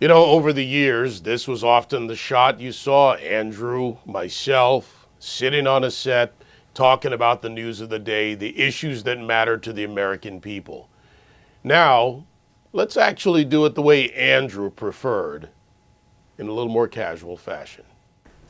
You know, over the years, this was often the shot you saw Andrew, myself, sitting on a set, talking about the news of the day, the issues that matter to the American people. Now, let's actually do it the way Andrew preferred, in a little more casual fashion.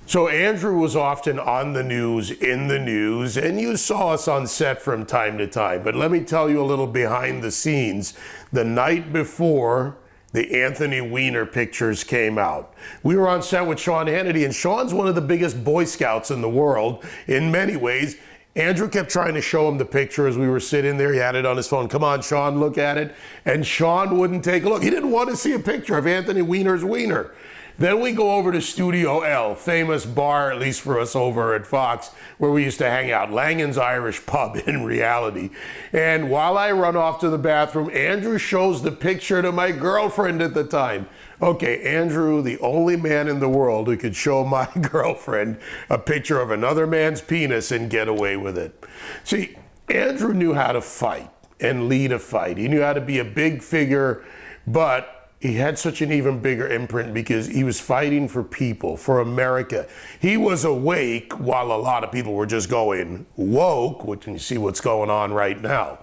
So Andrew was often on the news, in the news, and you saw us on set from time to time. But let me tell you a little behind the scenes. The night before the Anthony Weiner pictures came out, we were on set with Sean Hannity, and Sean's one of the biggest Boy Scouts in the world in many ways. Andrew kept trying to show him the picture as we were sitting there. He had it on his phone. Come on, Sean, look at it. And Sean wouldn't take a look. He didn't want to see a picture of Anthony Weiner's wiener. Then we go over to Studio L, famous bar, at least for us over at Fox, where we used to hang out, Langan's Irish Pub in reality. And while I run off to the bathroom, Andrew shows the picture to my girlfriend at the time. Okay, Andrew, the only man in the world who could show my girlfriend a picture of another man's penis and get away with it. See, Andrew knew how to fight and lead a fight. He knew how to be a big figure, but he had such an even bigger imprint because he was fighting for people, for America. He was awake while a lot of people were just going woke, which you see what's going on right now.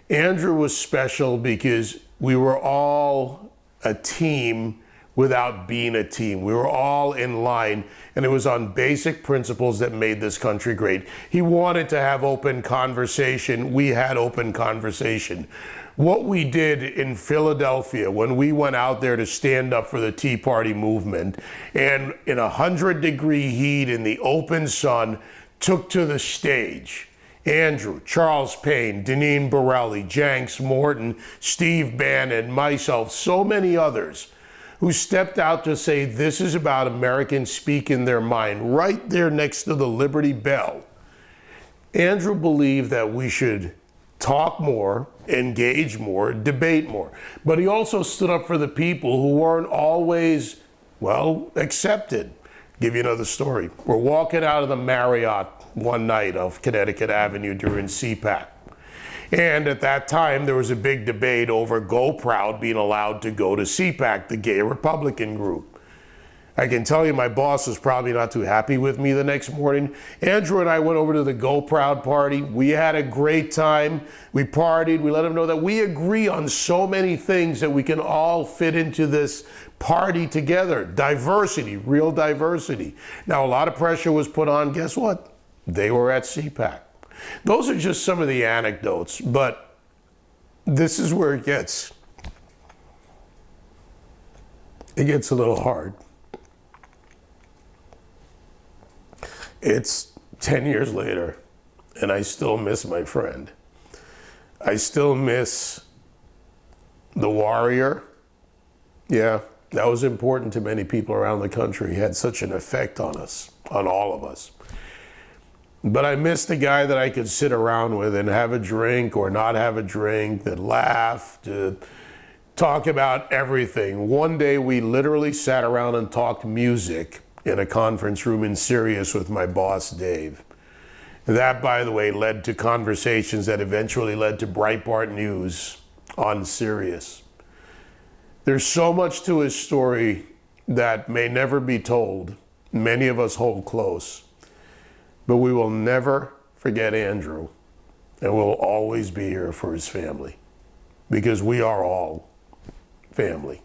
Andrew was special because we were all a team without being a team. We were all in line, and it was on basic principles that made this country great. He wanted to have open conversation. We had open conversation. What we did in Philadelphia when we went out there to stand up for the Tea Party movement, and in 100-degree heat in the open sun, took to the stage Andrew, Charles Payne, Deneen Borelli, Janks Morton, Steve Bannon, myself, so many others who stepped out to say this is about Americans speaking their mind right there next to the Liberty Bell. Andrew believed that we should talk more, engage more, debate more. But he also stood up for the people who weren't always, well, accepted. Give you another story. We're walking out of the Marriott one night off Connecticut Avenue during CPAC. And at that time, there was a big debate over Go Proud being allowed to go to CPAC, the gay Republican group. I can tell you my boss was probably not too happy with me the next morning. Andrew and I went over to the Go Proud party. We had a great time. We partied. We let him know that we agree on so many things that we can all fit into this party together. Diversity, real diversity. Now, a lot of pressure was put on. Guess what? They were at CPAC. Those are just some of the anecdotes, but this is where it gets a little hard. It's 10 years later, and I still miss my friend. I still miss the warrior. Yeah, that was important to many people around the country. He had such an effect on us, on all of us. But I miss the guy that I could sit around with and have a drink or not have a drink, that laugh, to talk about everything. One day we literally sat around and talked music in a conference room in Sirius with my boss, Dave. That, by the way, led to conversations that eventually led to Breitbart News on Sirius. There's so much to his story that may never be told. Many of us hold close. But we will never forget Andrew, and we'll always be here for his family, because we are all family.